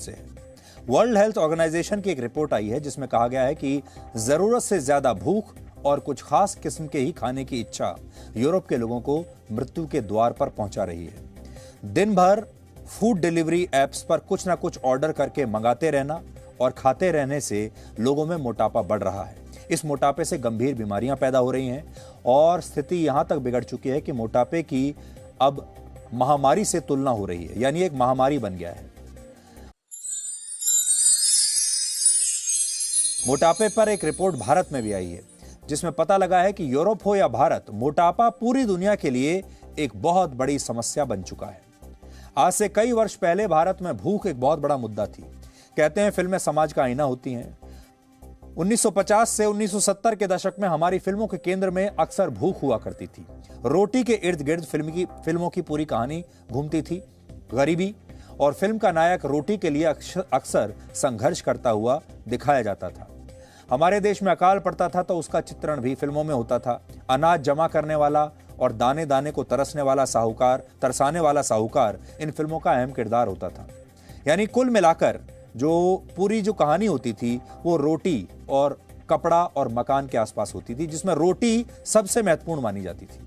से है। World health organisation की एक रिपोर्ट आई है जिसमें कहा गया है कि जरूरत से ज्यादा भूख और कुछ खास किस्म के ही खाने की इच्छा यूरोप के लोगों को मृत्यु के द्वार पर पहुंचा रही है। दिन भर फूड डिलीवरी एप्स पर कुछ ना कुछ ऑर्डर करके मंगाते रहना और खाते रहने से लोगों में मोटापा बढ़ रहा है। इस मोटापे से गंभीर बीमारियां पैदा हो रही हैं और स्थिति यहां तक बिगड़ चुकी है कि मोटापे की अब महामारी से तुलना हो रही है, यानी एक महामारी बन गया है। मोटापे पर एक रिपोर्ट भारत में भी आई है जिसमें पता लगा है कि यूरोप हो या भारत, मोटापा पूरी दुनिया के लिए एक बहुत बड़ी समस्या बन चुका है। आज से कई वर्ष पहले भारत में भूख एक बहुत बड़ा मुद्दा थी। कहते हैं फिल्में समाज का आईना होती हैं। 1950 से 1970 के दशक में हमारी फिल्मों के केंद्र में अक्सर भूख हुआ करती थी। रोटी के इर्द गिर्द फिल्मों की पूरी कहानी घूमती थी। गरीबी और फिल्म का नायक रोटी के लिए अक्सर संघर्ष करता हुआ दिखाया जाता था। हमारे देश में अकाल पड़ता था तो उसका चित्रण भी फिल्मों में होता था। अनाज जमा करने वाला और दाने दाने को तरसाने वाला साहूकार इन फिल्मों का अहम किरदार होता था। यानी कुल मिलाकर जो पूरी जो कहानी होती थी वो रोटी और कपड़ा और मकान के आसपास होती थी, जिसमें रोटी सबसे महत्वपूर्ण मानी जाती थी।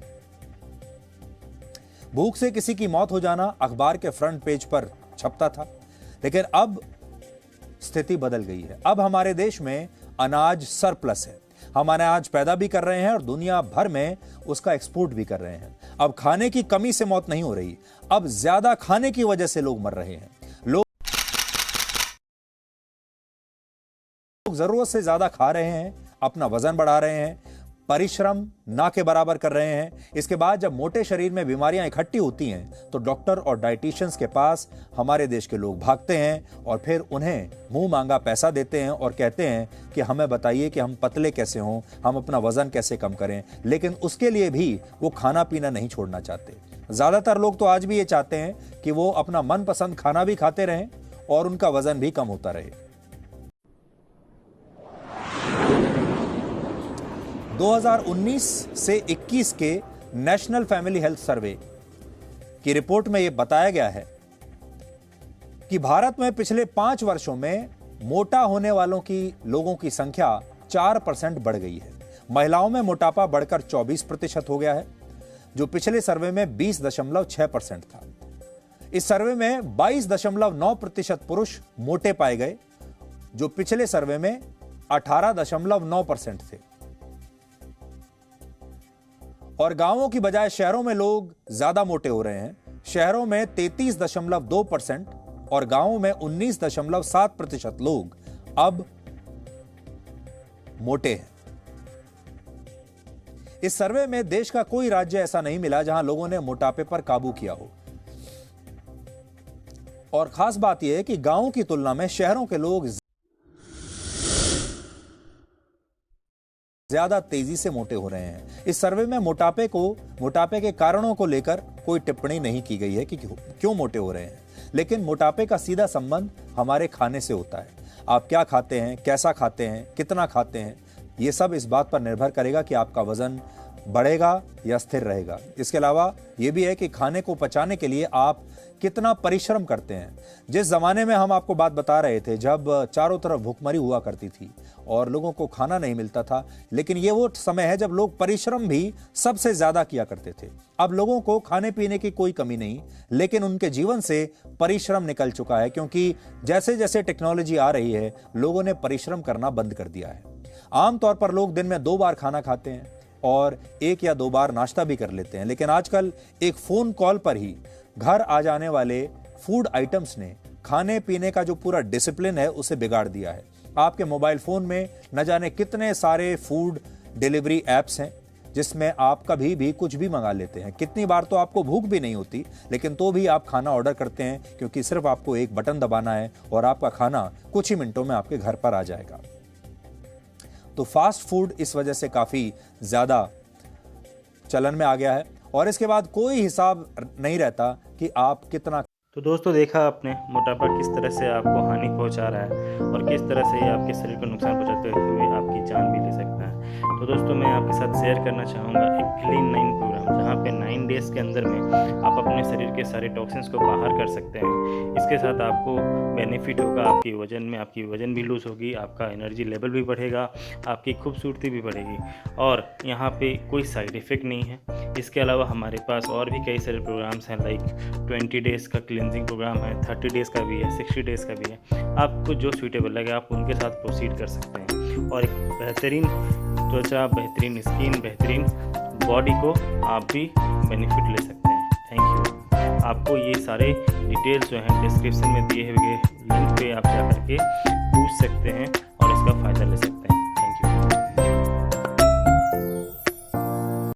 भूख से किसी की मौत हो जाना अखबार के फ्रंट पेज पर छपता था, लेकिन अब स्थिति बदल गई है। अब हमारे देश में अनाज सरप्लस है। हम अनाज पैदा भी कर रहे हैं और दुनिया भर में उसका एक्सपोर्ट भी कर रहे हैं। अब खाने की कमी से मौत नहीं हो रही, अब ज्यादा खाने की वजह से लोग मर रहे हैं। लोग जरूरत से ज्यादा खा रहे हैं, अपना वजन बढ़ा रहे हैं, परिश्रम ना के बराबर कर रहे हैं। इसके बाद जब मोटे शरीर में बीमारियां इकट्ठी होती हैं तो डॉक्टर और डाइटिशियंस के पास हमारे देश के लोग भागते हैं और फिर उन्हें मुंह मांगा पैसा देते हैं और कहते हैं कि हमें बताइए कि हम पतले कैसे हों, हम अपना वजन कैसे कम करें। लेकिन उसके लिए भी वो खाना पीना नहीं छोड़ना चाहते। ज्यादातर लोग तो आज भी ये चाहते हैं कि वो अपना मनपसंद खाना भी खाते रहें और उनका वजन भी कम होता रहे। 2019 से 21 के नेशनल फैमिली हेल्थ सर्वे की रिपोर्ट में यह बताया गया है कि भारत में पिछले 5 वर्षों में मोटा होने वालों की लोगों की संख्या 4% बढ़ गई है। महिलाओं में मोटापा बढ़कर 24% हो गया है, जो पिछले सर्वे में 20.6% था। इस सर्वे में 22.9% पुरुष मोटे पाए गए, जो पिछले सर्वे में 18.9% थे। और गांवों की बजाय शहरों में लोग ज्यादा मोटे हो रहे हैं। शहरों में 33.2% और गांवों में 19.7% लोग अब मोटे हैं। इस सर्वे में देश का कोई राज्य ऐसा नहीं मिला जहां लोगों ने मोटापे पर काबू किया हो। और खास बात यह है कि गांवों की तुलना में शहरों के लोग ज्यादा तेजी से मोटे हो रहे हैं। इस सर्वे में मोटापे के कारणों को लेकर कोई टिप्पणी नहीं की गई है कि क्यों मोटे हो रहे हैं, लेकिन मोटापे का सीधा संबंध हमारे खाने से होता है। आप क्या खाते हैं, कैसा खाते हैं, कितना खाते हैं, ये सब इस बात पर निर्भर करेगा कि आपका वजन बढ़ेगा या स्थिर रहेगा। इसके अलावा यह भी है कि खाने को पचाने के लिए आप कितना परिश्रम करते हैं। जिस जमाने में हम आपको बात बता रहे थे जब चारों तरफ भूखमरी हुआ करती थी और लोगों को खाना नहीं मिलता था, लेकिन ये वो समय है जब लोग परिश्रम भी सबसे ज्यादा किया करते थे। अब लोगों को खाने पीने की कोई कमी नहीं, लेकिन उनके जीवन से परिश्रम निकल चुका है, क्योंकि जैसे जैसे टेक्नोलॉजी आ रही है लोगों ने परिश्रम करना बंद कर दिया है। आमतौर पर लोग दिन में 2 बार खाना खाते हैं और 1 या 2 बार नाश्ता भी कर लेते हैं, लेकिन आजकल एक फोन कॉल पर ही घर आ जाने वाले फूड आइटम्स ने खाने पीने का जो पूरा डिसिप्लिन है उसे बिगाड़ दिया है। आपके मोबाइल फोन में न जाने कितने सारे फूड डिलीवरी एप्स हैं जिसमें आप कभी भी कुछ भी मंगा लेते हैं। कितनी बार तो आपको भूख भी नहीं होती, लेकिन तो भी आप खाना ऑर्डर करते हैं, क्योंकि सिर्फ आपको एक बटन दबाना है और आपका खाना कुछ ही मिनटों में आपके घर पर आ जाएगा। तो फास्ट फूड इस वजह से काफी ज्यादा चलन में आ गया है और इसके बाद कोई हिसाब नहीं रहता कि आप कितना। तो दोस्तों, देखा आपने मोटापा किस तरह से आपको हानि पहुंचा रहा है और किस तरह से ये आपके शरीर को नुकसान पहुंचाते हुए आपकी जान भी ले सकता है। तो दोस्तों, मैं आपके साथ शेयर करना चाहूँगा एक क्लीन 9 प्रोग्राम। प्रोग्राम, जहाँ पे 9 डेज़ के अंदर में आप अपने शरीर के सारे टॉक्सिन्स को बाहर कर सकते हैं। इसके साथ आपको बेनिफिट होगा, आपकी वज़न भी लूज़ होगी, आपका एनर्जी लेवल भी बढ़ेगा, आपकी खूबसूरती भी बढ़ेगी और यहाँ पे कोई साइड इफ़ेक्ट नहीं है। इसके अलावा हमारे पास और भी कई सारे प्रोग्राम्स हैं, लाइक 20 डेज़ का क्लींजिंग प्रोग्राम है, 30 डेज़ का भी है, 60 डेज़ का भी है। आपको जो सूटेबल लगे आप उनके साथ प्रोसीड कर सकते हैं और एक बेहतरीन त्वचा, बेहतरीन स्किन, बेहतरीन बॉडी को आप भी बेनिफिट ले सकते हैं। Thank you. आपको ये सारे डिटेल्स जो हैं डिस्क्रिप्शन में दिए हुए लिंक पे आप जा करके पूछ सकते हैं और इसका फ़ायदा ले सकते हैं।